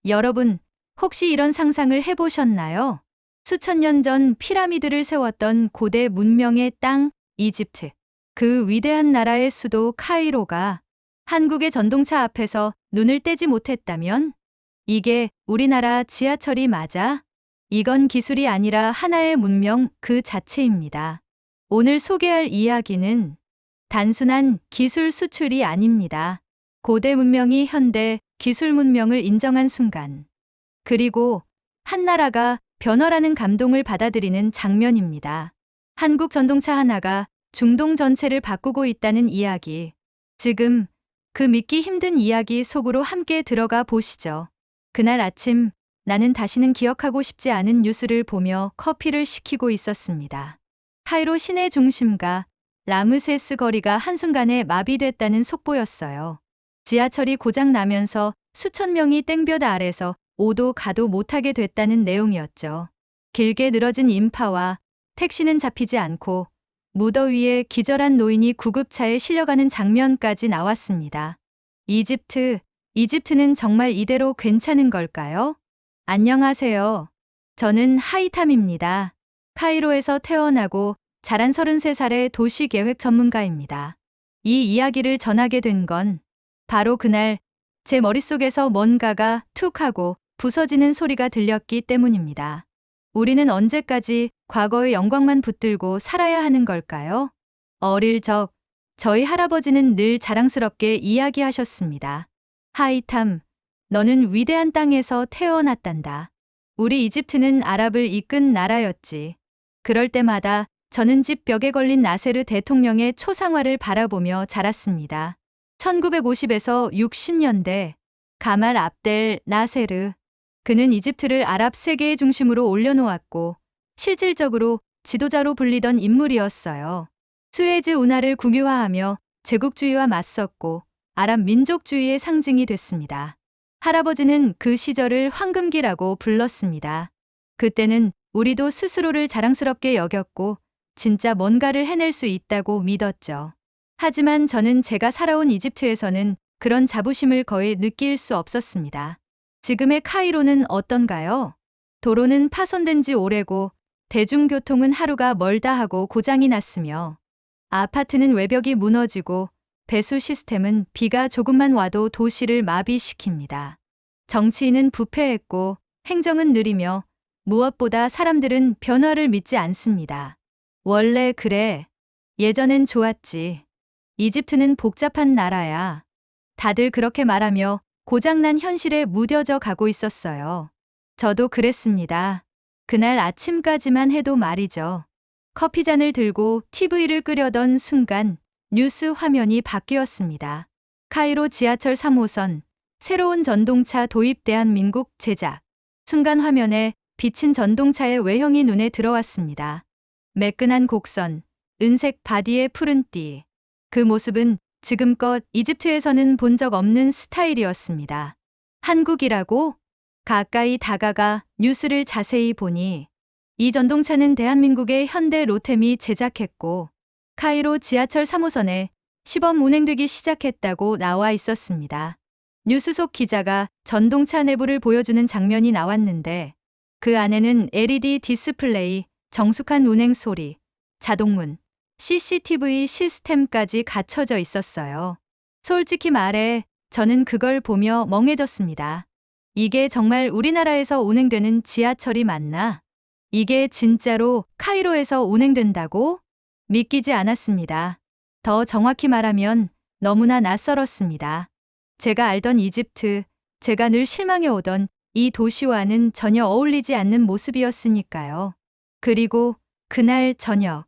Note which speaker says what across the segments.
Speaker 1: 여러분, 혹시 이런 상상을 해보셨나요? 수천 년 전 피라미드를 세웠던 고대 문명의 땅, 이집트. 그 위대한 나라의 수도 카이로가 한국의 전동차 앞에서 눈을 떼지 못했다면? 이게 우리나라 지하철이 맞아? 이건 기술이 아니라 하나의 문명 그 자체입니다. 오늘 소개할 이야기는 단순한 기술 수출이 아닙니다. 고대 문명이 현대 기술 문명을 인정한 순간, 그리고 한 나라가 변화라는 감동을 받아들이는 장면입니다. 한국 전동차 하나가 중동 전체를 바꾸고 있다는 이야기. 지금 그 믿기 힘든 이야기 속으로 함께 들어가 보시죠. 그날 아침, 나는 다시는 기억하고 싶지 않은 뉴스를 보며 커피를 시키고 있었습니다. 카이로 시내 중심가 라므세스 거리가 한순간에 마비됐다는 속보였어요. 지하철이 고장 나면서 수천 명이 땡볕 아래서 오도 가도 못하게 됐다는 내용이었죠. 길게 늘어진 인파와 택시는 잡히지 않고 무더위에 기절한 노인이 구급차에 실려가는 장면까지 나왔습니다. 이집트는 정말 이대로 괜찮은 걸까요? 안녕하세요. 저는 하이탐입니다. 카이로에서 태어나고 자란 33살의 도시계획 전문가입니다. 이 이야기를 전하게 된 건 바로 그날 제 머릿속에서 뭔가가 툭 하고 부서지는 소리가 들렸기 때문입니다. 우리는 언제까지 과거의 영광만 붙들고 살아야 하는 걸까요? 어릴 적 저희 할아버지는 늘 자랑스럽게 이야기하셨습니다. 하이탐, 너는 위대한 땅에서 태어났단다. 우리 이집트는 아랍을 이끈 나라였지. 그럴 때마다 저는 집 벽에 걸린 나세르 대통령의 초상화를 바라보며 자랐습니다. 1950에서 60년대 가말 압델 나세르. 그는 이집트를 아랍 세계의 중심으로 올려놓았고 실질적으로 지도자로 불리던 인물이었어요. 수에즈 운하를 국유화하며 제국주의와 맞섰고 아랍 민족주의의 상징이 됐습니다. 할아버지는 그 시절을 황금기라고 불렀습니다. 그때는 우리도 스스로를 자랑스럽게 여겼고 진짜 뭔가를 해낼 수 있다고 믿었죠. 하지만 저는 제가 살아온 이집트에서는 그런 자부심을 거의 느낄 수 없었습니다. 지금의 카이로는 어떤가요? 도로는 파손된 지 오래고 대중교통은 하루가 멀다 하고 고장이 났으며 아파트는 외벽이 무너지고 배수 시스템은 비가 조금만 와도 도시를 마비시킵니다. 정치인은 부패했고 행정은 느리며 무엇보다 사람들은 변화를 믿지 않습니다. 원래 그래. 예전엔 좋았지. 이집트는 복잡한 나라야. 다들 그렇게 말하며 고장난 현실에 무뎌져 가고 있었어요. 저도 그랬습니다. 그날 아침까지만 해도 말이죠. 커피잔을 들고 TV를 끄려던 순간 뉴스 화면이 바뀌었습니다. 카이로 지하철 3호선, 새로운 전동차 도입 대한민국 제작. 순간 화면에 비친 전동차의 외형이 눈에 들어왔습니다. 매끈한 곡선, 은색 바디의 푸른 띠. 그 모습은 지금껏 이집트에서는 본 적 없는 스타일이었습니다. 한국이라고? 가까이 다가가 뉴스를 자세히 보니 이 전동차는 대한민국의 현대 로템이 제작했고 카이로 지하철 3호선에 시범 운행되기 시작했다고 나와 있었습니다. 뉴스 속 기자가 전동차 내부를 보여주는 장면이 나왔는데 그 안에는 LED 디스플레이, 정숙한 운행 소리, 자동문, CCTV 시스템까지 갖춰져 있었어요. 솔직히 말해 저는 그걸 보며 멍해졌습니다. 이게 정말 우리나라에서 운행되는 지하철이 맞나? 이게 진짜로 카이로에서 운행된다고? 믿기지 않았습니다. 더 정확히 말하면 너무나 낯설었습니다. 제가 알던 이집트, 제가 늘 실망해오던 이 도시와는 전혀 어울리지 않는 모습이었으니까요. 그리고 그날 저녁,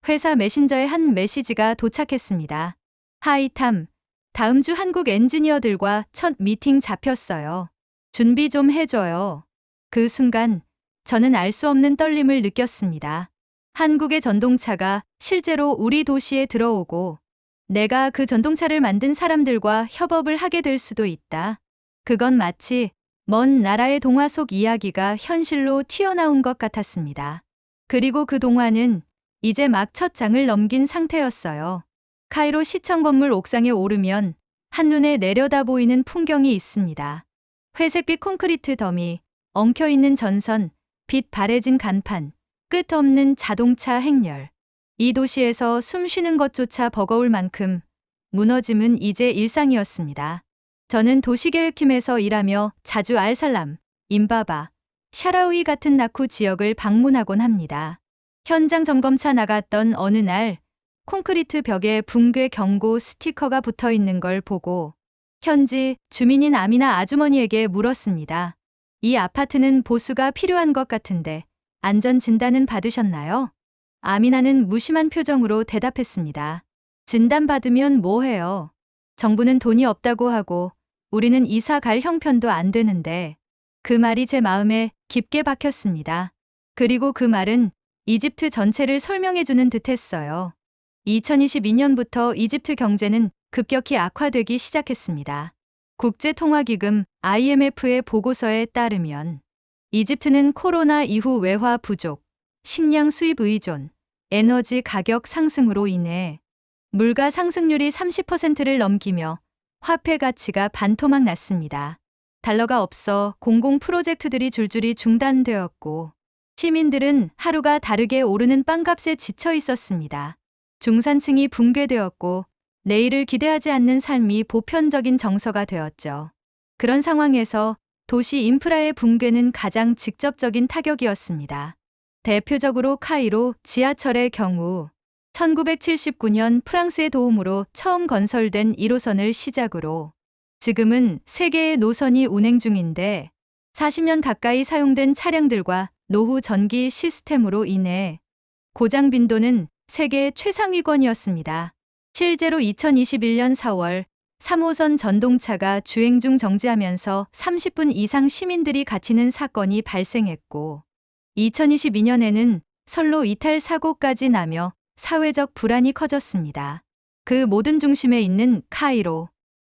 Speaker 1: 회사 메신저에 한 메시지가 도착했습니다. 하이탐, 다음 주 한국 엔지니어들과 첫 미팅 잡혔어요. 준비 좀 해줘요. 그 순간 저는 알 수 없는 떨림을 느꼈습니다. 한국의 전동차가 실제로 우리 도시에 들어오고 내가 그 전동차를 만든 사람들과 협업을 하게 될 수도 있다. 그건 마치 먼 나라의 동화 속 이야기가 현실로 튀어나온 것 같았습니다. 그리고 그 동화는 이제 막 첫 장을 넘긴 상태였어요. 카이로 시청 건물 옥상에 오르면 한눈에 내려다 보이는 풍경이 있습니다. 회색빛 콘크리트 더미, 엉켜있는 전선, 빛 바래진 간판, 끝없는 자동차 행렬. 이 도시에서 숨 쉬는 것조차 버거울 만큼 무너짐은 이제 일상이었습니다. 저는 도시계획팀에서 일하며 자주 알살람, 임바바, 샤라우이 같은 나쿠 지역을 방문하곤 합니다. 현장 점검차 나갔던 어느 날 콘크리트 벽에 붕괴 경고 스티커가 붙어 있는 걸 보고 현지 주민인 아미나 아주머니에게 물었습니다. 이 아파트는 보수가 필요한 것 같은데 안전 진단은 받으셨나요? 아미나는 무심한 표정으로 대답했습니다. 진단 받으면 뭐해요? 정부는 돈이 없다고 하고 우리는 이사 갈 형편도 안 되는데. 그 말이 제 마음에 깊게 박혔습니다. 그리고 그 말은 이집트 전체를 설명해주는 듯했어요. 2022년부터 이집트 경제는 급격히 악화되기 시작했습니다. 국제통화기금 IMF의 보고서에 따르면 이집트는 코로나 이후 외화 부족, 식량 수입 의존, 에너지 가격 상승으로 인해 물가 상승률이 30%를 넘기며 화폐 가치가 반토막 났습니다. 달러가 없어 공공 프로젝트들이 줄줄이 중단되었고 시민들은 하루가 다르게 오르는 빵값에 지쳐 있었습니다. 중산층이 붕괴되었고 내일을 기대하지 않는 삶이 보편적인 정서가 되었죠. 그런 상황에서 도시 인프라의 붕괴는 가장 직접적인 타격이었습니다. 대표적으로 카이로 지하철의 경우 1979년 프랑스의 도움으로 처음 건설된 1호선을 시작으로 지금은 3개의 노선이 운행 중인데 40년 가까이 사용된 차량들과 노후 전기 시스템으로 인해 고장 빈도는 세계 최상위권이었습니다. 실제로 2021년 4월 3호선 전동차가 주행 중 정지하면서 30분 이상 시민들이 갇히는 사건이 발생했고 2022년에는 선로 이탈 사고까지 나며 사회적 불안이 커졌습니다. 그 모든 중심에 있는 카이로.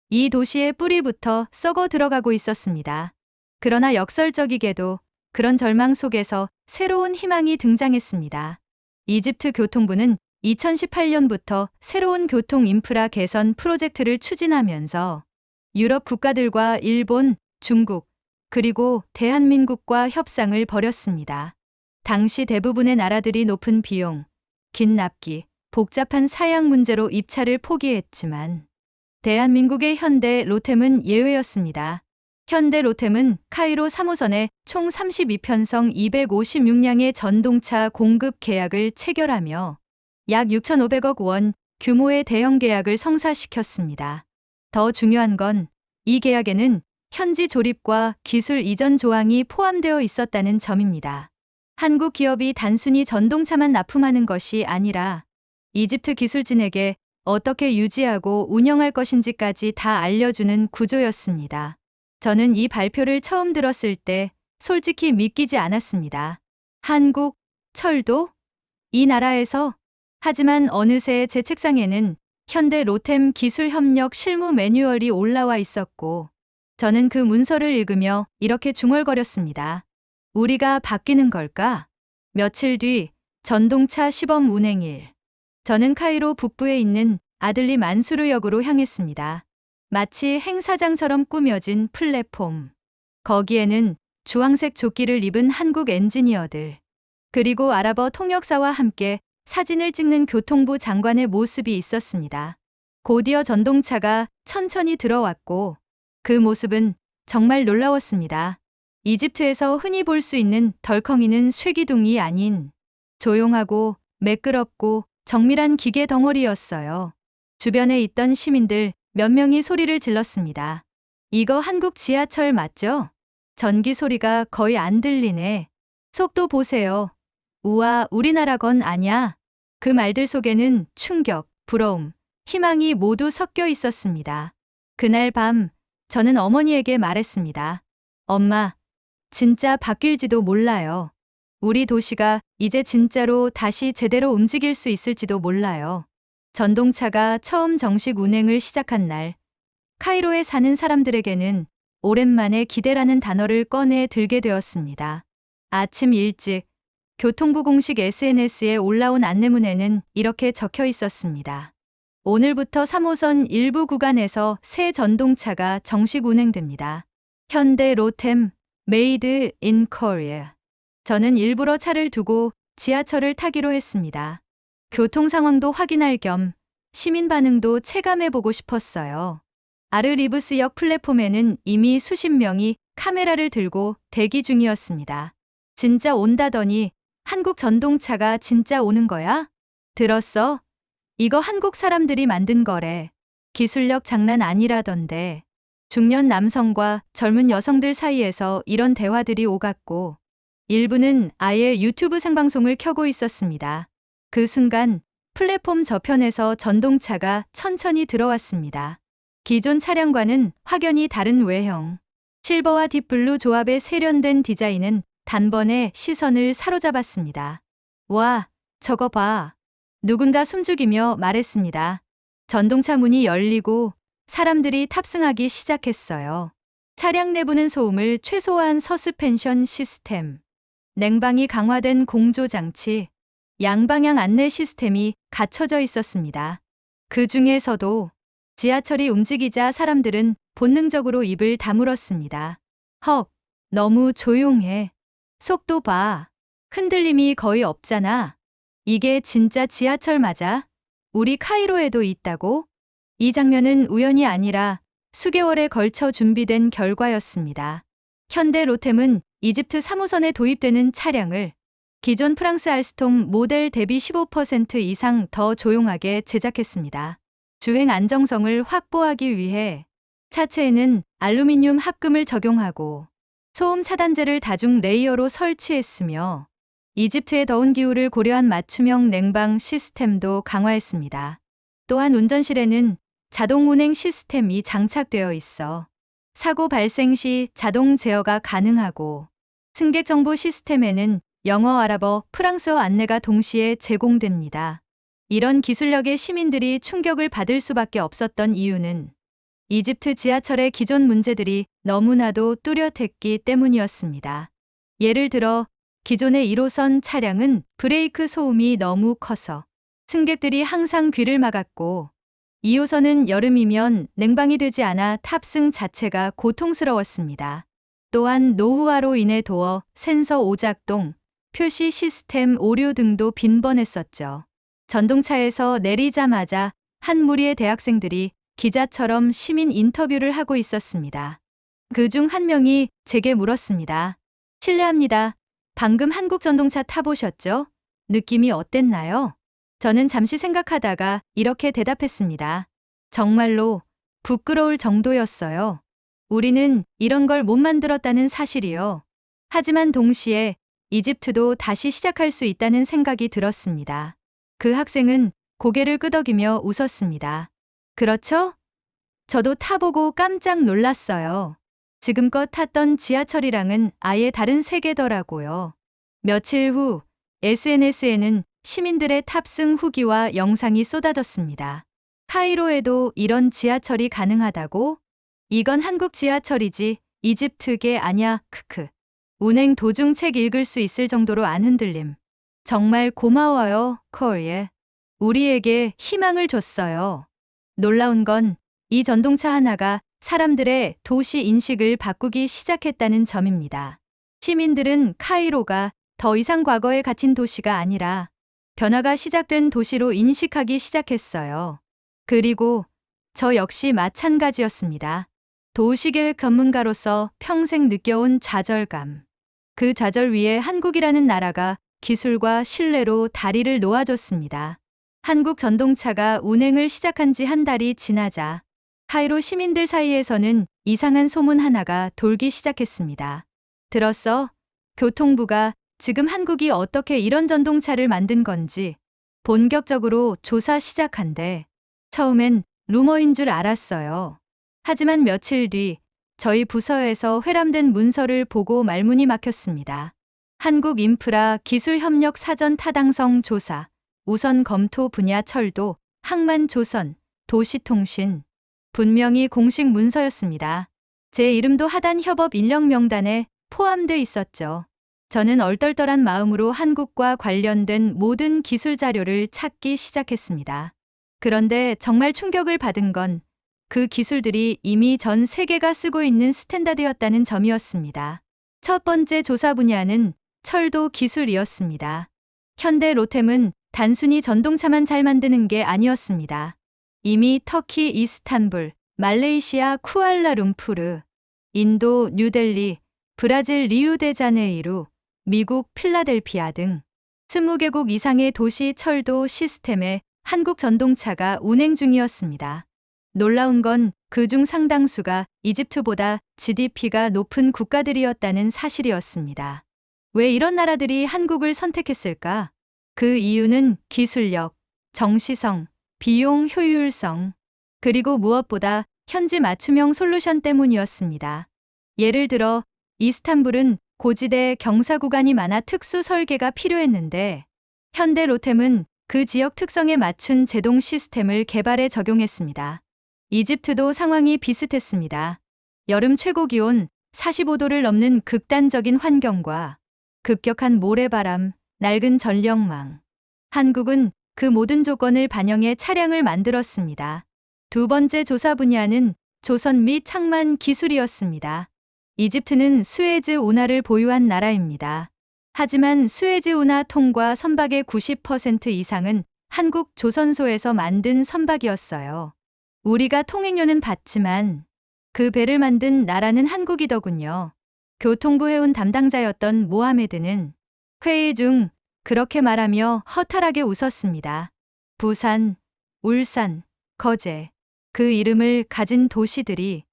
Speaker 1: 이 도시의 뿌리부터 썩어 들어가고 있었습니다. 그러나 역설적이게도 그런 절망 속에서 새로운 희망이 등장했습니다. 이집트 교통부는 2018년부터 새로운 교통 인프라 개선 프로젝트를 추진하면서 유럽 국가들과 일본, 중국, 그리고 대한민국과 협상을 벌였습니다. 당시 대부분의 나라들이 높은 비용, 긴 납기, 복잡한 사양 문제로 입찰을 포기했지만 대한민국의 현대 로템은 예외였습니다. 현대 로템은 카이로 3호선에 총 32편성 256량의 전동차 공급 계약을 체결하며 약 6,500억 원 규모의 대형 계약을 성사시켰습니다. 더 중요한 건 이 계약에는 현지 조립과 기술 이전 조항이 포함되어 있었다는 점입니다. 한국 기업이 단순히 전동차만 납품하는 것이 아니라 이집트 기술진에게 어떻게 유지하고 운영할 것인지까지 다 알려주는 구조였습니다. 저는 이 발표를 처음 들었을 때 솔직히 믿기지 않았습니다. 한국, 철도? 이 나라에서? 하지만 어느새 제 책상에는 현대 로템 기술협력 실무 매뉴얼이 올라와 있었고 저는 그 문서를 읽으며 이렇게 중얼거렸습니다. 우리가 바뀌는 걸까? 며칠 뒤 전동차 시범 운행일. 저는 카이로 북부에 있는 아들리 만수르역으로 향했습니다. 마치 행사장처럼 꾸며진 플랫폼. 거기에는 주황색 조끼를 입은 한국 엔지니어들, 그리고 아랍어 통역사와 함께 사진을 찍는 교통부 장관의 모습이 있었습니다. 곧이어 전동차가 천천히 들어왔고 그 모습은 정말 놀라웠습니다. 이집트에서 흔히 볼 수 있는 덜컹이는 쇠기둥이 아닌 조용하고 매끄럽고 정밀한 기계 덩어리였어요. 주변에 있던 시민들 몇 명이 소리를 질렀습니다. 이거 한국 지하철 맞죠? 전기 소리가 거의 안 들리네. 속도 보세요. 우와, 우리나라 건 아냐? 그 말들 속에는 충격, 부러움, 희망이 모두 섞여 있었습니다. 그날 밤 저는 어머니에게 말했습니다. 엄마, 진짜 바뀔지도 몰라요. 우리 도시가 이제 진짜로 다시 제대로 움직일 수 있을지도 몰라요. 전동차가 처음 정식 운행을 시작한 날, 카이로에 사는 사람들에게는 오랜만에 기대라는 단어를 꺼내 들게 되었습니다. 아침 일찍 교통부 공식 SNS에 올라온 안내문에는 이렇게 적혀 있었습니다. 오늘부터 3호선 일부 구간에서 새 전동차가 정식 운행됩니다. 현대 로템, 메이드 인 코리아. 저는 일부러 차를 두고 지하철을 타기로 했습니다. 교통 상황도 확인할 겸 시민 반응도 체감해보고 싶었어요. 아르리브스역 플랫폼에는 이미 수십 명이 카메라를 들고 대기 중이었습니다. 진짜 온다더니 한국 전동차가 진짜 오는 거야? 들었어? 이거 한국 사람들이 만든 거래. 기술력 장난 아니라던데. 중년 남성과 젊은 여성들 사이에서 이런 대화들이 오갔고, 일부는 아예 유튜브 생방송을 켜고 있었습니다. 그 순간 플랫폼 저편에서 전동차가 천천히 들어왔습니다. 기존 차량과는 확연히 다른 외형. 실버와 딥블루 조합의 세련된 디자인은 단번에 시선을 사로잡았습니다. 와, 저거 봐. 누군가 숨죽이며 말했습니다. 전동차 문이 열리고 사람들이 탑승하기 시작했어요. 차량 내부는 소음을 최소화한 서스펜션 시스템, 냉방이 강화된 공조장치, 양방향 안내 시스템이 갖춰져 있었습니다. 그 중에서도 지하철이 움직이자 사람들은 본능적으로 입을 다물었습니다. 헉, 너무 조용해. 속도 봐. 흔들림이 거의 없잖아. 이게 진짜 지하철 맞아? 우리 카이로에도 있다고? 이 장면은 우연이 아니라 수개월에 걸쳐 준비된 결과였습니다. 현대 로템은 이집트 3호선에 도입되는 차량을 기존 프랑스 알스톰 모델 대비 15% 이상 더 조용하게 제작했습니다. 주행 안정성을 확보하기 위해 차체에는 알루미늄 합금을 적용하고 소음 차단제를 다중 레이어로 설치했으며 이집트의 더운 기후를 고려한 맞춤형 냉방 시스템도 강화했습니다. 또한 운전실에는 자동 운행 시스템이 장착되어 있어 사고 발생 시 자동 제어가 가능하고 승객 정보 시스템에는 영어, 아랍어, 프랑스어 안내가 동시에 제공됩니다. 이런 기술력에 시민들이 충격을 받을 수밖에 없었던 이유는 이집트 지하철의 기존 문제들이 너무나도 뚜렷했기 때문이었습니다. 예를 들어 기존의 1호선 차량은 브레이크 소음이 너무 커서 승객들이 항상 귀를 막았고 2호선은 여름이면 냉방이 되지 않아 탑승 자체가 고통스러웠습니다. 또한 노후화로 인해 도어, 센서 오작동, 표시 시스템 오류 등도 빈번했었죠. 전동차에서 내리자마자 한 무리의 대학생들이 기자처럼 시민 인터뷰를 하고 있었습니다. 그중 한 명이 제게 물었습니다. 실례합니다. 방금 한국 전동차 타보셨죠? 느낌이 어땠나요? 저는 잠시 생각하다가 이렇게 대답했습니다. 정말로 부끄러울 정도였어요. 우리는 이런 걸 못 만들었다는 사실이요. 하지만 동시에 이집트도 다시 시작할 수 있다는 생각이 들었습니다. 그 학생은 고개를 끄덕이며 웃었습니다. 그렇죠? 저도 타보고 깜짝 놀랐어요. 지금껏 탔던 지하철이랑은 아예 다른 세계더라고요. 며칠 후 SNS에는 시민들의 탑승 후기와 영상이 쏟아졌습니다. 카이로에도 이런 지하철이 가능하다고? 이건 한국 지하철이지 이집트계 아냐 크크. 운행 도중 책 읽을 수 있을 정도로 안 흔들림. 정말 고마워요, 코리아. 우리에게 희망을 줬어요. 놀라운 건 이 전동차 하나가 사람들의 도시 인식을 바꾸기 시작했다는 점입니다. 시민들은 카이로가 더 이상 과거에 갇힌 도시가 아니라 변화가 시작된 도시로 인식하기 시작했어요. 그리고 저 역시 마찬가지였습니다. 도시계획 전문가로서 평생 느껴온 좌절감. 그 좌절 위에 한국이라는 나라가 기술과 신뢰로 다리를 놓아줬습니다. 한국 전동차가 운행을 시작한 지 한 달이 지나자 카이로 시민들 사이에서는 이상한 소문 하나가 돌기 시작했습니다. 들었어? 교통부가 지금 한국이 어떻게 이런 전동차를 만든 건지 본격적으로 조사 시작한대. 처음엔 루머인 줄 알았어요. 하지만 며칠 뒤 저희 부서에서 회람된 문서를 보고 말문이 막혔습니다. 한국인프라 기술협력 사전 타당성 조사, 우선 검토 분야 철도, 항만 조선, 도시통신. 분명히 공식 문서였습니다. 제 이름도 하단 협업 인력 명단에 포함돼 있었죠. 저는 얼떨떨한 마음으로 한국과 관련된 모든 기술 자료를 찾기 시작했습니다. 그런데 정말 충격을 받은 건 그 기술들이 이미 전 세계가 쓰고 있는 스탠다드였다는 점이었습니다. 첫 번째 조사 분야는 철도 기술이었습니다. 현대 로템은 단순히 전동차만 잘 만드는 게 아니었습니다. 이미 터키 이스탄불, 말레이시아 쿠알라룸푸르, 인도 뉴델리, 브라질 리우데자네이루, 미국 필라델피아 등 20개국 이상의 도시 철도 시스템에 한국 전동차가 운행 중이었습니다. 놀라운 건 그중 상당수가 이집트보다 GDP가 높은 국가들이었다는 사실이었습니다. 왜 이런 나라들이 한국을 선택했을까? 그 이유는 기술력, 정시성, 비용 효율성, 그리고 무엇보다 현지 맞춤형 솔루션 때문이었습니다. 예를 들어 이스탄불은 고지대 경사 구간이 많아 특수 설계가 필요했는데 현대 로템은 그 지역 특성에 맞춘 제동 시스템을 개발해 적용했습니다. 이집트도 상황이 비슷했습니다. 여름 최고 기온 45도를 넘는 극단적인 환경과 급격한 모래바람, 낡은 전력망. 한국은 그 모든 조건을 반영해 차량을 만들었습니다. 두 번째 조사 분야는 조선 및 창만 기술이었습니다. 이집트는 수에즈 운하를 보유한 나라입니다. 하지만 수에즈 운하 통과 선박의 90% 이상은 한국 조선소에서 만든 선박이었어요. 우리가 통행료는 받지만 그 배를 만든 나라는 한국이더군요. 교통부 해운 담당자였던 모하메드는 회의 중 그렇게 말하며 허탈하게 웃었습니다. 부산, 울산, 거제, 그 이름을 가진 도시들이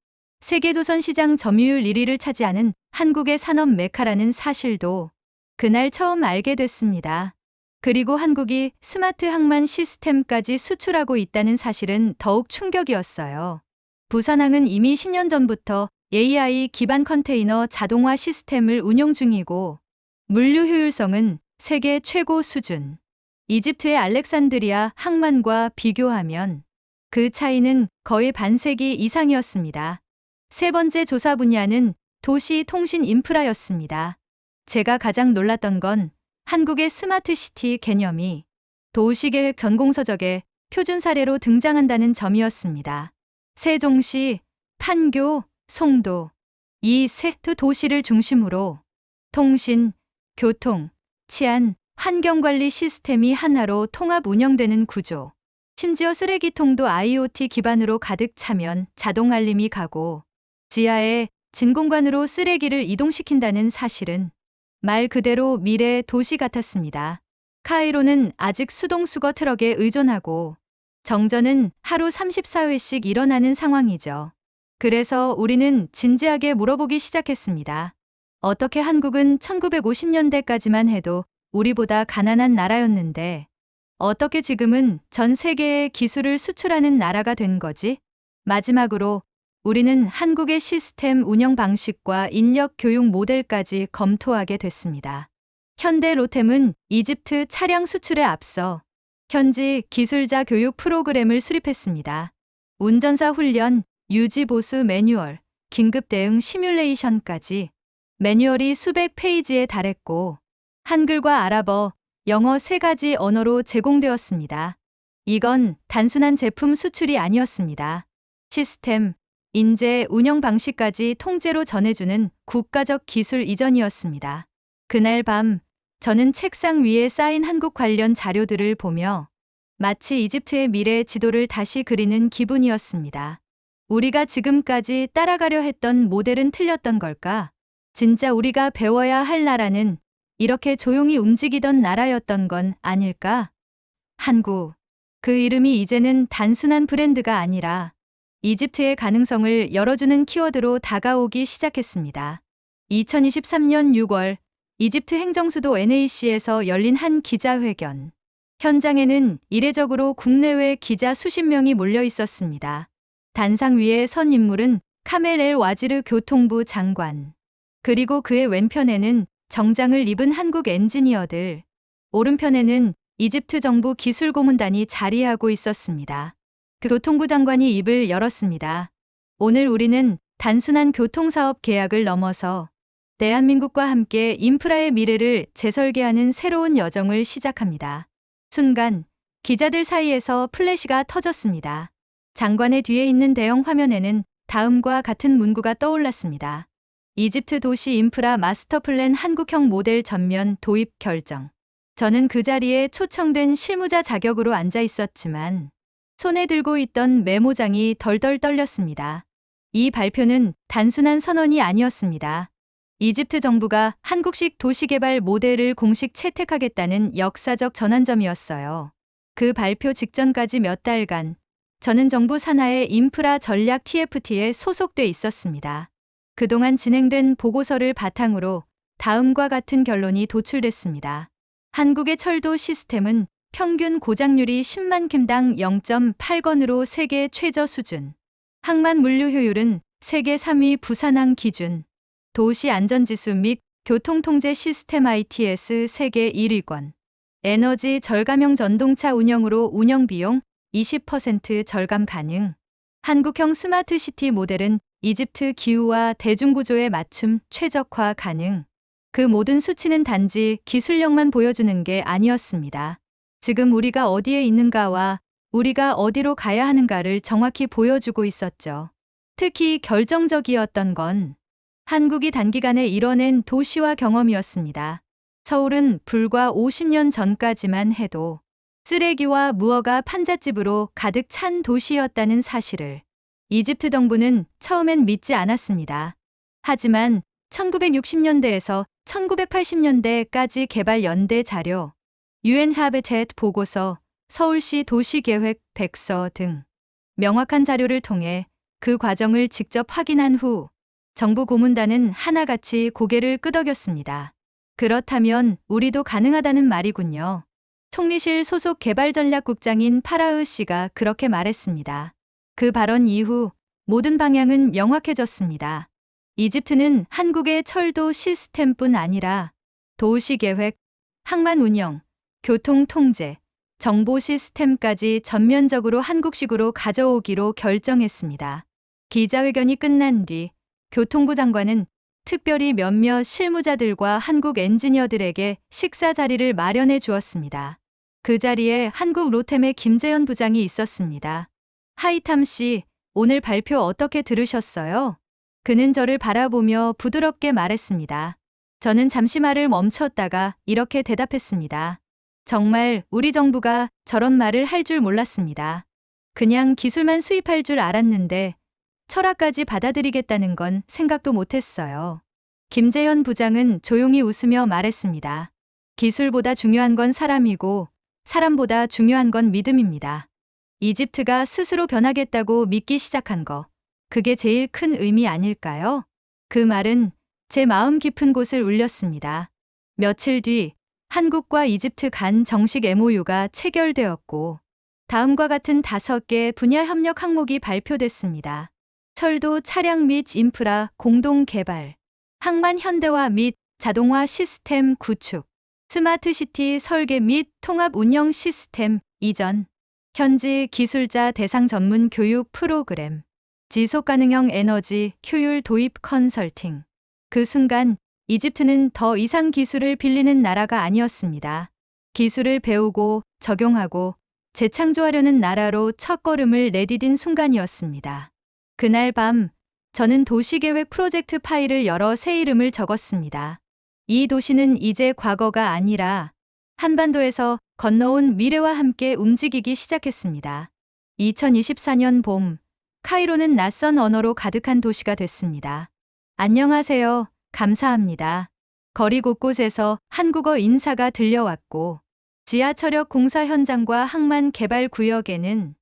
Speaker 1: 세계도선 시장 점유율 1위를 차지하는 한국의 산업 메카라는 사실도 그날 처음 알게 됐습니다. 그리고 한국이 스마트 항만 시스템까지 수출하고 있다는 사실은 더욱 충격이었어요. 부산항은 이미 10년 전부터 AI 기반 컨테이너 자동화 시스템을 운용 중이고 물류 효율성은 세계 최고 수준. 이집트의 알렉산드리아 항만과 비교하면 그 차이는 거의 반세기 이상이었습니다. 세 번째 조사 분야는 도시 통신 인프라였습니다. 제가 가장 놀랐던 건 한국의 스마트시티 개념이 도시계획 전공서적에 표준 사례로 등장한다는 점이었습니다. 세종시, 판교, 송도, 이 세 도시를 중심으로 통신, 교통, 치안, 환경관리 시스템이 하나로 통합 운영되는 구조. 심지어 쓰레기통도 IoT 기반으로 가득 차면 자동 알림이 가고 지하에 진공관으로 쓰레기를 이동시킨다는 사실은 말 그대로 미래 도시 같았습니다. 카이로는 아직 수동 수거 트럭에 의존하고 정전은 하루 34회씩 일어나는 상황이죠. 그래서 우리는 진지하게 물어보기 시작했습니다. 어떻게 한국은 1950년대까지만 해도 우리보다 가난한 나라였는데 어떻게 지금은 전 세계에 기술을 수출하는 나라가 된 거지? 마지막으로 우리는 한국의 시스템 운영 방식과 인력 교육 모델까지 검토하게 됐습니다. 현대 로템은 이집트 차량 수출에 앞서 현지 기술자 교육 프로그램을 수립했습니다. 운전사 훈련, 유지 보수 매뉴얼, 긴급 대응 시뮬레이션까지 매뉴얼이 수백 페이지에 달했고 한글과 아랍어, 영어 3가지 언어로 제공되었습니다. 이건 단순한 제품 수출이 아니었습니다. 시스템, 인재, 운영 방식까지 통째로 전해주는 국가적 기술 이전이었습니다. 그날 밤 저는 책상 위에 쌓인 한국 관련 자료들을 보며 마치 이집트의 미래 지도를 다시 그리는 기분이었습니다. 우리가 지금까지 따라가려 했던 모델은 틀렸던 걸까? 진짜 우리가 배워야 할 나라는 이렇게 조용히 움직이던 나라였던 건 아닐까? 한국. 그 이름이 이제는 단순한 브랜드가 아니라 이집트의 가능성을 열어주는 키워드로 다가오기 시작했습니다. 2023년 6월 이집트 행정수도 NAC에서 열린 한 기자회견. 현장에는 이례적으로 국내외 기자 수십 명이 몰려 있었습니다. 단상 위에 선 인물은 카멜 엘 와지르 교통부 장관. 그리고 그의 왼편에는 정장을 입은 한국 엔지니어들. 오른편에는 이집트 정부 기술고문단이 자리하고 있었습니다. 그 교통부 장관이 입을 열었습니다. 오늘 우리는 단순한 교통사업 계약을 넘어서 대한민국과 함께 인프라의 미래를 재설계하는 새로운 여정을 시작합니다. 순간 기자들 사이에서 플래시가 터졌습니다. 장관의 뒤에 있는 대형 화면에는 다음과 같은 문구가 떠올랐습니다. 이집트 도시 인프라 마스터 플랜 한국형 모델 전면 도입 결정. 저는 그 자리에 초청된 실무자 자격으로 앉아 있었지만 손에 들고 있던 메모장이 덜덜 떨렸습니다. 이 발표는 단순한 선언이 아니었습니다. 이집트 정부가 한국식 도시개발 모델을 공식 채택하겠다는 역사적 전환점이었어요. 그 발표 직전까지 몇 달간 저는 정부 산하의 인프라 전략 TFT에 소속돼 있었습니다. 그동안 진행된 보고서를 바탕으로 다음과 같은 결론이 도출됐습니다. 한국의 철도 시스템은 평균 고장률이 10만 킬당 0.8건으로 세계 최저 수준. 항만 물류 효율은 세계 3위 부산항 기준. 도시 안전지수 및 교통통제 시스템 ITS 세계 1위권. 에너지 절감형 전동차 운영으로 운영비용 20% 절감 가능. 한국형 스마트시티 모델은 이집트 기후와 대중구조에 맞춤 최적화 가능. 그 모든 수치는 단지 기술력만 보여주는 게 아니었습니다. 지금 우리가 어디에 있는가와 우리가 어디로 가야 하는가를 정확히 보여주고 있었죠. 특히 결정적이었던 건 한국이 단기간에 이뤄낸 도시화 경험이었습니다. 서울은 불과 50년 전까지만 해도 쓰레기와 무허가 판잣집으로 가득 찬 도시였다는 사실을 이집트 정부는 처음엔 믿지 않았습니다. 하지만 1960년대에서 1980년대까지 개발 연대 자료, UN 하비텟 보고서, 서울시 도시계획 백서 등 명확한 자료를 통해 그 과정을 직접 확인한 후 정부 고문단은 하나같이 고개를 끄덕였습니다. 그렇다면 우리도 가능하다는 말이군요. 총리실 소속 개발전략국장인 파라흐 씨가 그렇게 말했습니다. 그 발언 이후 모든 방향은 명확해졌습니다. 이집트는 한국의 철도 시스템뿐 아니라 도시계획, 항만 운영, 교통 통제, 정보 시스템까지 전면적으로 한국식으로 가져오기로 결정했습니다. 기자회견이 끝난 뒤 교통부 장관은 특별히 몇몇 실무자들과 한국 엔지니어들에게 식사 자리를 마련해 주었습니다. 그 자리에 한국 로템의 김재현 부장이 있었습니다. 하이탐 씨, 오늘 발표 어떻게 들으셨어요? 그는 저를 바라보며 부드럽게 말했습니다. 저는 잠시 말을 멈췄다가 이렇게 대답했습니다. 정말 우리 정부가 저런 말을 할 줄 몰랐습니다. 그냥 기술만 수입할 줄 알았는데 철학까지 받아들이겠다는 건 생각도 못했어요. 김재현 부장은 조용히 웃으며 말했습니다. 기술보다 중요한 건 사람이고 사람보다 중요한 건 믿음입니다. 이집트가 스스로 변하겠다고 믿기 시작한 거, 그게 제일 큰 의미 아닐까요? 그 말은 제 마음 깊은 곳을 울렸습니다. 며칠 뒤 한국과 이집트 간 정식 MOU가 체결되었고 다음과 같은 5개 분야 협력 항목이 발표됐습니다. 철도 차량 및 인프라 공동 개발, 항만 현대화 및 자동화 시스템 구축, 스마트시티 설계 및 통합 운영 시스템 이전, 현지 기술자 대상 전문 교육 프로그램, 지속가능형 에너지 효율 도입 컨설팅. 그 순간 이집트는 더 이상 기술을 빌리는 나라가 아니었습니다. 기술을 배우고 적용하고 재창조하려는 나라로 첫걸음을 내디딘 순간이었습니다. 그날 밤 저는 도시계획 프로젝트 파일을 열어 새 이름을 적었습니다. 이 도시는 이제 과거가 아니라 한반도에서 건너온 미래와 함께 움직이기 시작했습니다. 2024년 봄, 카이로는 낯선 언어로 가득한 도시가 됐습니다. 안녕하세요. 감사합니다. 거리 곳곳에서 한국어 인사가 들려왔고 지하철역 공사 현장과 항만 개발 구역에는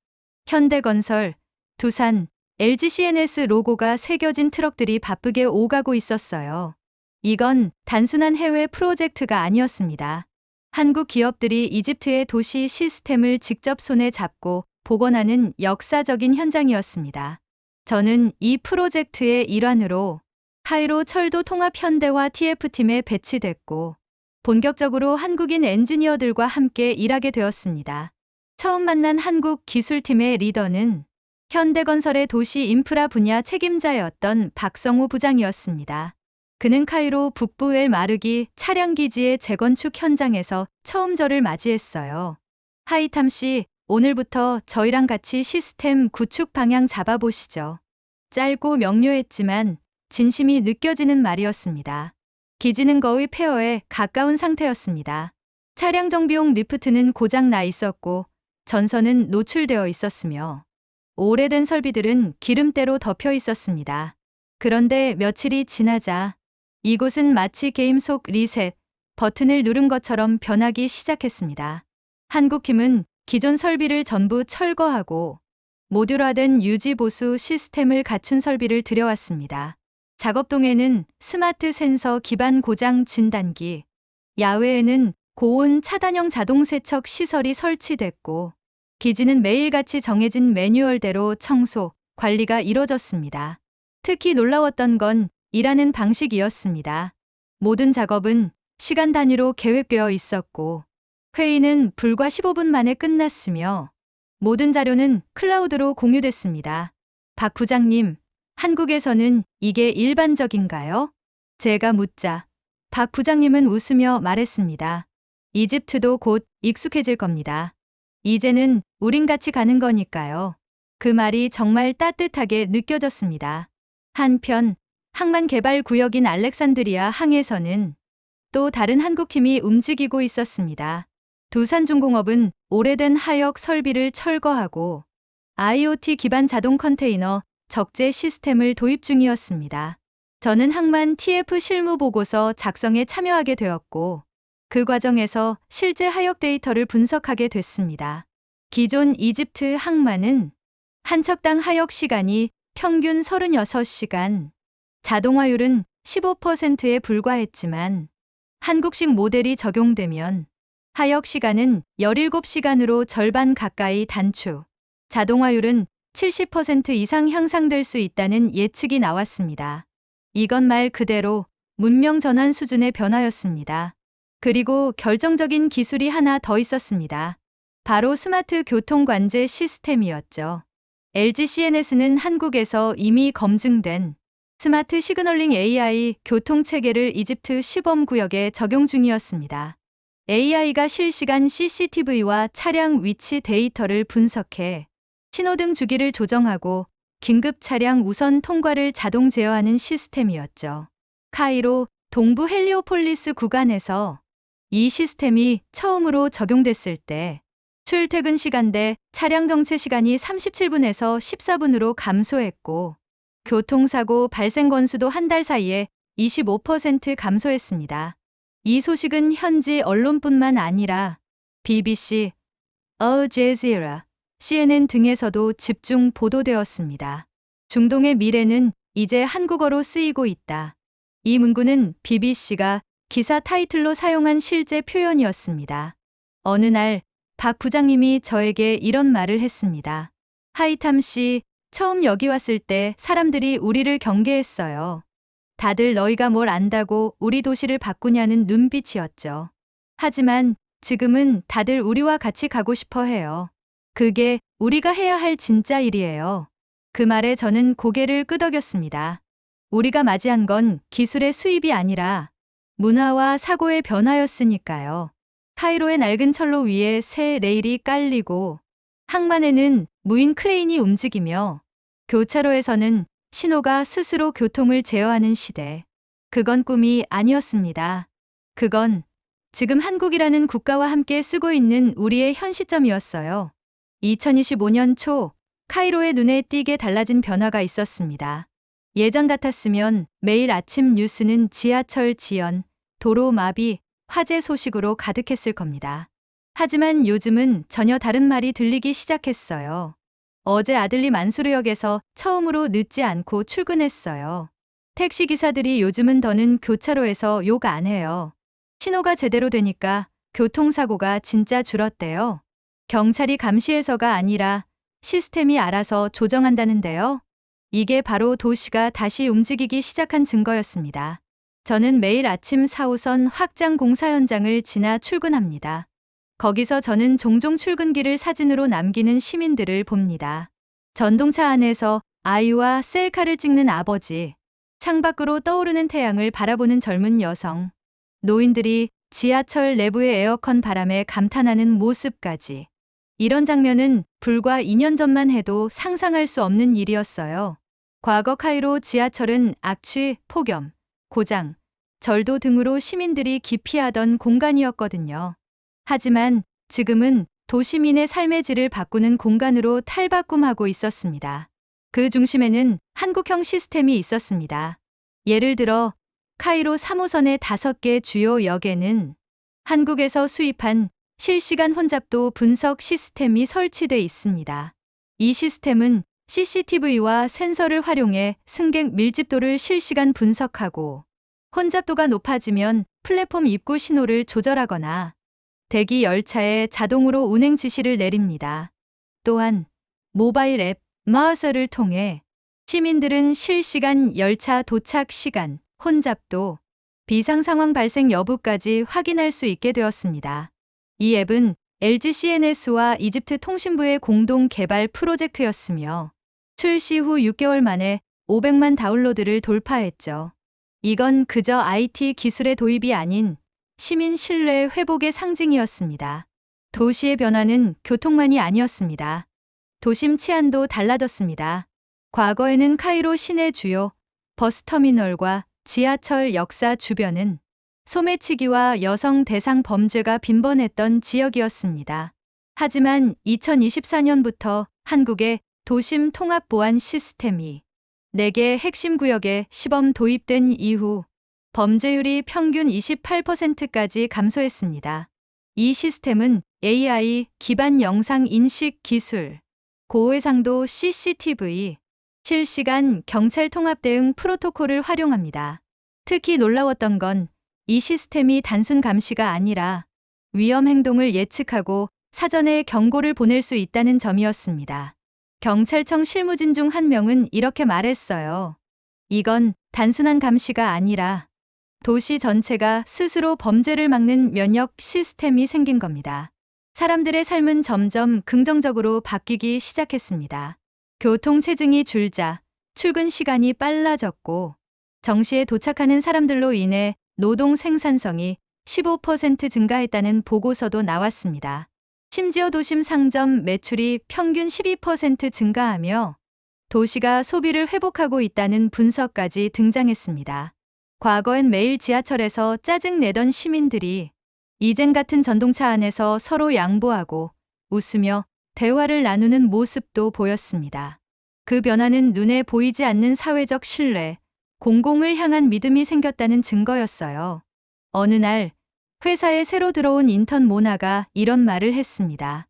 Speaker 1: 현대건설, 두산, LGCNS 로고가 새겨진 트럭들이 바쁘게 오가고 있었어요. 이건 단순한 해외 프로젝트가 아니었습니다. 한국 기업들이 이집트의 도시 시스템을 직접 손에 잡고 복원하는 역사적인 현장이었습니다. 저는 이 프로젝트의 일환으로 카이로 철도 통합 현대화 TF팀에 배치됐고 본격적으로 한국인 엔지니어들과 함께 일하게 되었습니다. 처음 만난 한국 기술팀의 리더는 현대건설의 도시 인프라 분야 책임자였던 박성우 부장이었습니다. 그는 카이로 북부 엘 마르기 차량기지의 재건축 현장에서 처음 저를 맞이했어요. 하이탐 씨, 오늘부터 저희랑 같이 시스템 구축 방향 잡아보시죠. 짧고 명료했지만 진심이 느껴지는 말이었습니다. 기지는 거의 폐허에 가까운 상태였습니다. 차량 정비용 리프트는 고장 나 있었고 전선은 노출되어 있었으며 오래된 설비들은 기름때로 덮여 있었습니다. 그런데 며칠이 지나자 이곳은 마치 게임 속 리셋 버튼을 누른 것처럼 변하기 시작했습니다. 한국힘은 기존 설비를 전부 철거하고 모듈화된 유지 보수 시스템을 갖춘 설비를 들여왔습니다. 작업동에는 스마트 센서 기반 고장 진단기, 야외에는 고온 차단형 자동 세척 시설이 설치됐고 기지는 매일같이 정해진 매뉴얼대로 청소, 관리가 이뤄졌습니다. 특히 놀라웠던 건 일하는 방식이었습니다. 모든 작업은 시간 단위로 계획되어 있었고 회의는 불과 15분 만에 끝났으며 모든 자료는 클라우드로 공유됐습니다. 박 부장님, 한국에서는 이게 일반적인가요? 제가 묻자 박 부장님은 웃으며 말했습니다. 이집트도 곧 익숙해질 겁니다. 이제는 우린 같이 가는 거니까요. 그 말이 정말 따뜻하게 느껴졌습니다. 한편 항만 개발 구역인 알렉산드리아 항에서는 또 다른 한국팀이 움직이고 있었습니다. 두산중공업은 오래된 하역 설비를 철거하고 IoT 기반 자동 컨테이너 적재 시스템을 도입 중이었습니다. 저는 항만 TF 실무 보고서 작성에 참여하게 되었고 그 과정에서 실제 하역 데이터를 분석하게 됐습니다. 기존 이집트 항만은 한 척당 하역 시간이 평균 36시간, 자동화율은 15%에 불과했지만 한국식 모델이 적용되면 하역 시간은 17시간으로 절반 가까이 단축, 자동화율은 70% 이상 향상될 수 있다는 예측이 나왔습니다. 이건 말 그대로 문명 전환 수준의 변화였습니다. 그리고 결정적인 기술이 하나 더 있었습니다. 바로 스마트 교통 관제 시스템이었죠. LG CNS는 한국에서 이미 검증된 스마트 시그널링 AI 교통 체계를 이집트 시범구역에 적용 중이었습니다. AI가 실시간 CCTV와 차량 위치 데이터를 분석해 신호등 주기를 조정하고 긴급 차량 우선 통과를 자동 제어하는 시스템이었죠. 카이로 동부 헬리오폴리스 구간에서 이 시스템이 처음으로 적용됐을 때 출퇴근 시간대 차량 정체 시간이 37분에서 14분으로 감소했고 교통사고 발생 건수도 한 달 사이에 25% 감소했습니다. 이 소식은 현지 언론뿐만 아니라 BBC, 알제지라, CNN 등에서도 집중 보도되었습니다. 중동의 미래는 이제 한국어로 쓰이고 있다. 이 문구는 BBC가 기사 타이틀로 사용한 실제 표현이었습니다. 어느 날 박 부장님이 저에게 이런 말을 했습니다. 하이탐 씨, 처음 여기 왔을 때 사람들이 우리를 경계했어요. 다들 너희가 뭘 안다고 우리 도시를 바꾸냐는 눈빛이었죠. 하지만 지금은 다들 우리와 같이 가고 싶어 해요. 그게 우리가 해야 할 진짜 일이에요. 그 말에 저는 고개를 끄덕였습니다. 우리가 맞이한 건 기술의 수입이 아니라 문화와 사고의 변화였으니까요. 카이로의 낡은 철로 위에 새 레일이 깔리고 항만에는 무인 크레인이 움직이며 교차로에서는 신호가 스스로 교통을 제어하는 시대. 그건 꿈이 아니었습니다. 그건 지금 한국이라는 국가와 함께 쓰고 있는 우리의 현 시점이었어요. 2025년 초 카이로의 눈에 띄게 달라진 변화가 있었습니다. 예전 같았으면 매일 아침 뉴스는 지하철 지연, 도로 마비, 화재 소식으로 가득했을 겁니다. 하지만 요즘은 전혀 다른 말이 들리기 시작했어요. 어제 아들리 만수르역에서 처음으로 늦지 않고 출근했어요. 택시기사들이 요즘은 더는 교차로에서 욕 안 해요. 신호가 제대로 되니까 교통사고가 진짜 줄었대요. 경찰이 감시해서가 아니라 시스템이 알아서 조정한다는데요. 이게 바로 도시가 다시 움직이기 시작한 증거였습니다. 저는 매일 아침 4호선 확장 공사 현장을 지나 출근합니다. 거기서 저는 종종 출근길을 사진으로 남기는 시민들을 봅니다. 전동차 안에서 아이와 셀카를 찍는 아버지, 창밖으로 떠오르는 태양을 바라보는 젊은 여성, 노인들이 지하철 내부의 에어컨 바람에 감탄하는 모습까지. 이런 장면은 불과 2년 전만 해도 상상할 수 없는 일이었어요. 과거 카이로 지하철은 악취, 폭염, 고장, 절도 등으로 시민들이 기피하던 공간이었거든요. 하지만 지금은 도시민의 삶의 질을 바꾸는 공간으로 탈바꿈하고 있었습니다. 그 중심에는 한국형 시스템이 있었습니다. 예를 들어 카이로 3호선의 5개 주요 역에는 한국에서 수입한 실시간 혼잡도 분석 시스템이 설치돼 있습니다. 이 시스템은 CCTV와 센서를 활용해 승객 밀집도를 실시간 분석하고 혼잡도가 높아지면 플랫폼 입구 신호를 조절하거나 대기 열차에 자동으로 운행 지시를 내립니다. 또한 모바일 앱 마우스를 통해 시민들은 실시간 열차 도착 시간, 혼잡도, 비상 상황 발생 여부까지 확인할 수 있게 되었습니다. 이 앱은 LG CNS와 이집트 통신부의 공동 개발 프로젝트였으며 출시 후 6개월 만에 500만 다운로드를 돌파했죠. 이건 그저 IT 기술의 도입이 아닌 시민 신뢰 회복의 상징이었습니다. 도시의 변화는 교통만이 아니었습니다. 도심 치안도 달라졌습니다. 과거에는 카이로 시내 주요 버스터미널과 지하철 역사 주변은 소매치기와 여성 대상 범죄가 빈번했던 지역이었습니다. 하지만 2024년부터 한국의 도심 통합 보안 시스템이 4개 핵심 구역에 시범 도입된 이후 범죄율이 평균 28%까지 감소했습니다. 이 시스템은 AI 기반 영상 인식 기술, 고해상도 CCTV, 실시간 경찰 통합 대응 프로토콜을 활용합니다. 특히 놀라웠던 건 이 시스템이 단순 감시가 아니라 위험 행동을 예측하고 사전에 경고를 보낼 수 있다는 점이었습니다. 경찰청 실무진 중 한 명은 이렇게 말했어요. 이건 단순한 감시가 아니라 도시 전체가 스스로 범죄를 막는 면역 시스템이 생긴 겁니다. 사람들의 삶은 점점 긍정적으로 바뀌기 시작했습니다. 교통 체증이 줄자 출근 시간이 빨라졌고 정시에 도착하는 사람들로 인해 노동 생산성이 15% 증가했다는 보고서도 나왔습니다. 심지어 도심 상점 매출이 평균 12% 증가하며 도시가 소비를 회복하고 있다는 분석까지 등장했습니다. 과거엔 매일 지하철에서 짜증내던 시민들이 이젠 같은 전동차 안에서 서로 양보하고 웃으며 대화를 나누는 모습도 보였습니다. 그 변화는 눈에 보이지 않는 사회적 신뢰, 공공을 향한 믿음이 생겼다는 증거였어요. 어느 날 회사에 새로 들어온 인턴 모나가 이런 말을 했습니다.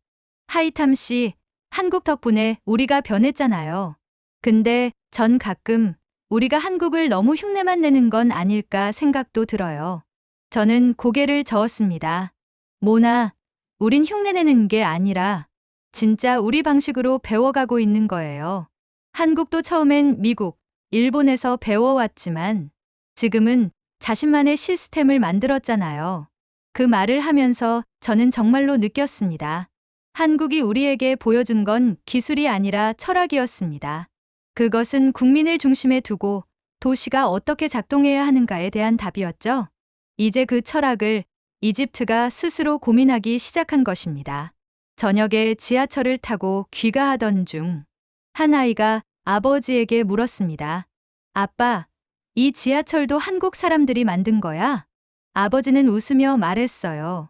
Speaker 1: 하이탐 씨, 한국 덕분에 우리가 변했잖아요. 근데 전 가끔 우리가 한국을 너무 흉내만 내는 건 아닐까 생각도 들어요. 저는 고개를 저었습니다. 모나, 우린 흉내내는 게 아니라 진짜 우리 방식으로 배워가고 있는 거예요. 한국도 처음엔 미국, 일본에서 배워왔지만 지금은 자신만의 시스템을 만들었잖아요. 그 말을 하면서 저는 정말로 느꼈습니다. 한국이 우리에게 보여준 건 기술이 아니라 철학이었습니다. 그것은 국민을 중심에 두고 도시가 어떻게 작동해야 하는가에 대한 답이었죠. 이제 그 철학을 이집트가 스스로 고민하기 시작한 것입니다. 저녁에 지하철을 타고 귀가하던 중 한 아이가 아버지에게 물었습니다. 아빠, 이 지하철도 한국 사람들이 만든 거야? 아버지는 웃으며 말했어요.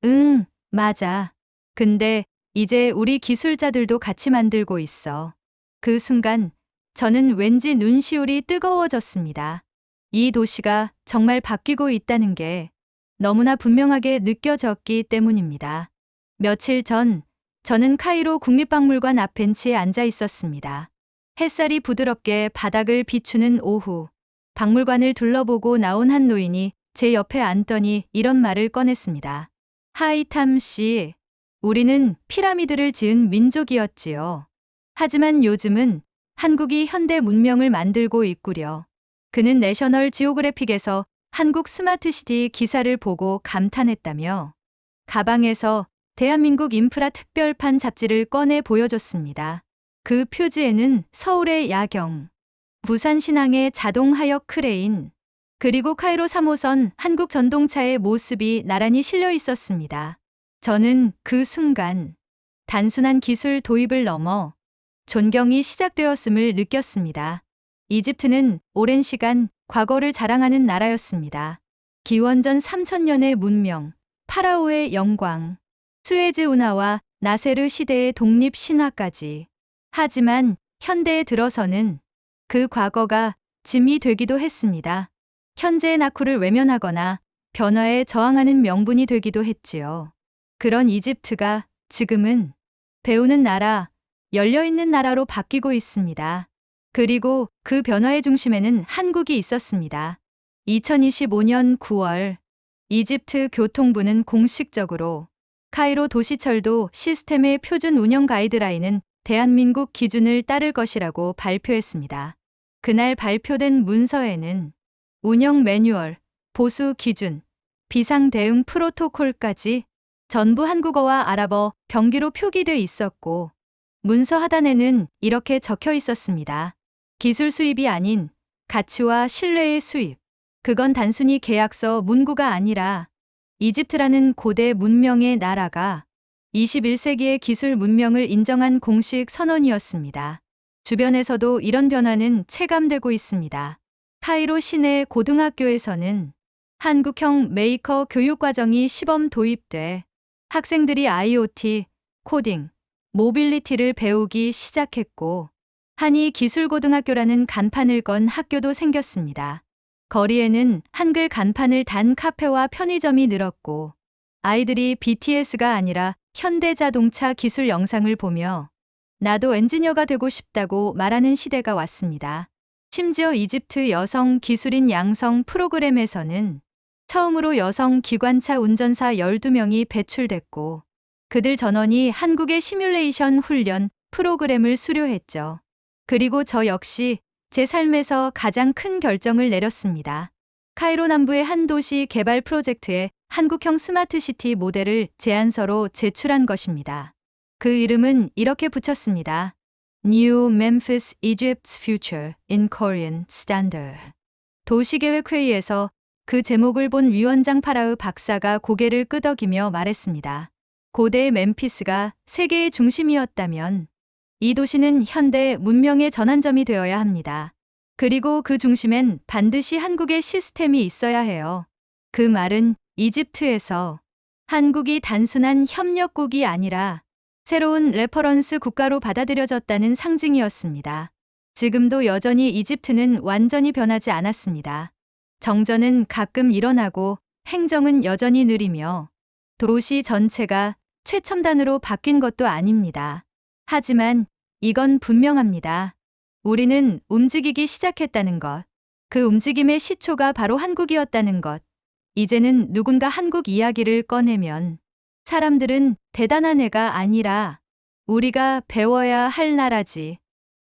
Speaker 1: 응, 맞아. 근데 이제 우리 기술자들도 같이 만들고 있어. 그 순간 저는 왠지 눈시울이 뜨거워졌습니다. 이 도시가 정말 바뀌고 있다는 게 너무나 분명하게 느껴졌기 때문입니다. 며칠 전 저는 카이로 국립박물관 앞 벤치에 앉아 있었습니다. 햇살이 부드럽게 바닥을 비추는 오후, 박물관을 둘러보고 나온 한 노인이 제 옆에 앉더니 이런 말을 꺼냈습니다. 하이탐 씨, 우리는 피라미드를 지은 민족이었지요. 하지만 요즘은 한국이 현대 문명을 만들고 있구려. 그는 내셔널 지오그래픽에서 한국 스마트시티 기사를 보고 감탄했다며 가방에서 대한민국 인프라 특별판 잡지를 꺼내 보여줬습니다. 그 표지에는 서울의 야경, 부산 신항의 자동 하역 크레인, 그리고 카이로 3호선 한국 전동차의 모습이 나란히 실려 있었습니다. 저는 그 순간 단순한 기술 도입을 넘어 존경이 시작되었음을 느꼈습니다. 이집트는 오랜 시간 과거를 자랑하는 나라였습니다. 기원전 3000년의 문명, 파라오의 영광, 수에즈 운하와 나세르 시대의 독립 신화까지. 하지만 현대에 들어서는 그 과거가 짐이 되기도 했습니다. 현재의 낙후를 외면하거나 변화에 저항하는 명분이 되기도 했지요. 그런 이집트가 지금은 배우는 나라, 열려있는 나라로 바뀌고 있습니다. 그리고 그 변화의 중심에는 한국이 있었습니다. 2025년 9월, 이집트 교통부는 공식적으로 카이로 도시철도 시스템의 표준 운영 가이드라인은 대한민국 기준을 따를 것이라고 발표했습니다. 그날 발표된 문서에는 운영 매뉴얼, 보수 기준, 비상 대응 프로토콜까지 전부 한국어와 아랍어 병기로 표기돼 있었고, 문서 하단에는 이렇게 적혀 있었습니다. 기술 수입이 아닌 가치와 신뢰의 수입. 그건 단순히 계약서 문구가 아니라 이집트라는 고대 문명의 나라가 21세기의 기술 문명을 인정한 공식 선언이었습니다. 주변에서도 이런 변화는 체감되고 있습니다. 카이로 시내 고등학교에서는 한국형 메이커 교육과정이 시범 도입돼 학생들이 IoT, 코딩, 모빌리티를 배우기 시작했고, 한이 기술고등학교라는 간판을 건 학교도 생겼습니다. 거리에는 한글 간판을 단 카페와 편의점이 늘었고, 아이들이 BTS가 아니라 현대자동차 기술 영상을 보며 나도 엔지니어가 되고 싶다고 말하는 시대가 왔습니다. 심지어 이집트 여성 기술인 양성 프로그램에서는 처음으로 여성 기관차 운전사 12명이 배출됐고, 그들 전원이 한국의 시뮬레이션 훈련 프로그램을 수료했죠. 그리고 저 역시 제 삶에서 가장 큰 결정을 내렸습니다. 카이로 남부의 한 도시 개발 프로젝트에 한국형 스마트시티 모델을 제안서로 제출한 것입니다. 그 이름은 이렇게 붙였습니다. New Memphis Egypt's Future in Korean Standard. 도시계획회의에서 그 제목을 본 위원장 파라흐 박사가 고개를 끄덕이며 말했습니다. 고대의 멤피스가 세계의 중심이었다면 이 도시는 현대 문명의 전환점이 되어야 합니다. 그리고 그 중심엔 반드시 한국의 시스템이 있어야 해요. 그 말은 이집트에서 한국이 단순한 협력국이 아니라 새로운 레퍼런스 국가로 받아들여졌다는 상징이었습니다. 지금도 여전히 이집트는 완전히 변하지 않았습니다. 정전은 가끔 일어나고 행정은 여전히 느리며 도시 전체가 최첨단으로 바뀐 것도 아닙니다. 하지만 이건 분명합니다. 우리는 움직이기 시작했다는 것. 그 움직임의 시초가 바로 한국이었다는 것. 이제는 누군가 한국 이야기를 꺼내면 사람들은 대단한 애가 아니라 우리가 배워야 할 나라지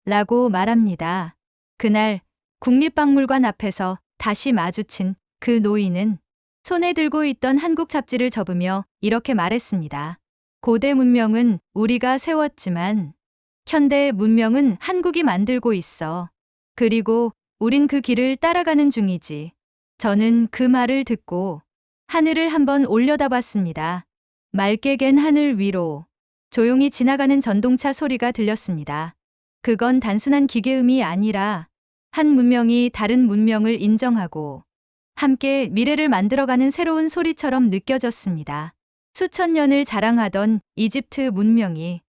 Speaker 1: 라고 말합니다. 그날 국립박물관 앞에서 다시 마주친 그 노인은 손에 들고 있던 한국 잡지를 접으며 이렇게 말했습니다. 고대 문명은 우리가 세웠지만 현대 문명은 한국이 만들고 있어. 그리고 우린 그 길을 따라가는 중이지. 저는 그 말을 듣고 하늘을 한번 올려다봤습니다. 맑게 갠 하늘 위로 조용히 지나가는 전동차 소리가 들렸습니다. 그건 단순한 기계음이 아니라 한 문명이 다른 문명을 인정하고 함께 미래를 만들어가는 새로운 소리처럼 느껴졌습니다. 수천 년을 자랑하던 이집트 문명이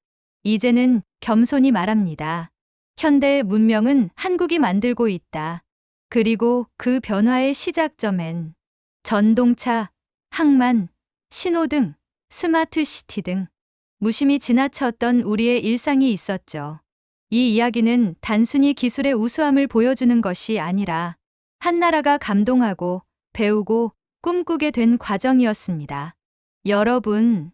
Speaker 1: 이제는 겸손히 말합니다. 현대 문명은 한국이 만들고 있다. 그리고 그 변화의 시작점엔 전동차, 항만, 신호등, 스마트 시티 등 무심히 지나쳤던 우리의 일상이 있었죠. 이 이야기는 단순히 기술의 우수함을 보여주는 것이 아니라 한 나라가 감동하고 배우고 꿈꾸게 된 과정이었습니다. 여러분,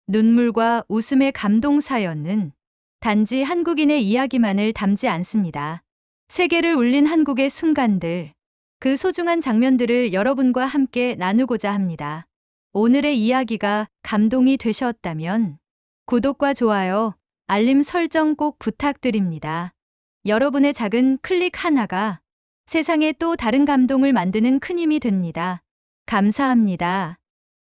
Speaker 1: 눈물과 웃음의 감동 사연은 단지 한국인의 이야기만을 담지 않습니다. 세계를 울린 한국의 순간들, 그 소중한 장면들을 여러분과 함께 나누고자 합니다. 오늘의 이야기가 감동이 되셨다면 구독과 좋아요, 알림 설정 꼭 부탁드립니다. 여러분의 작은 클릭 하나가 세상에 또 다른 감동을 만드는 큰 힘이 됩니다. 감사합니다.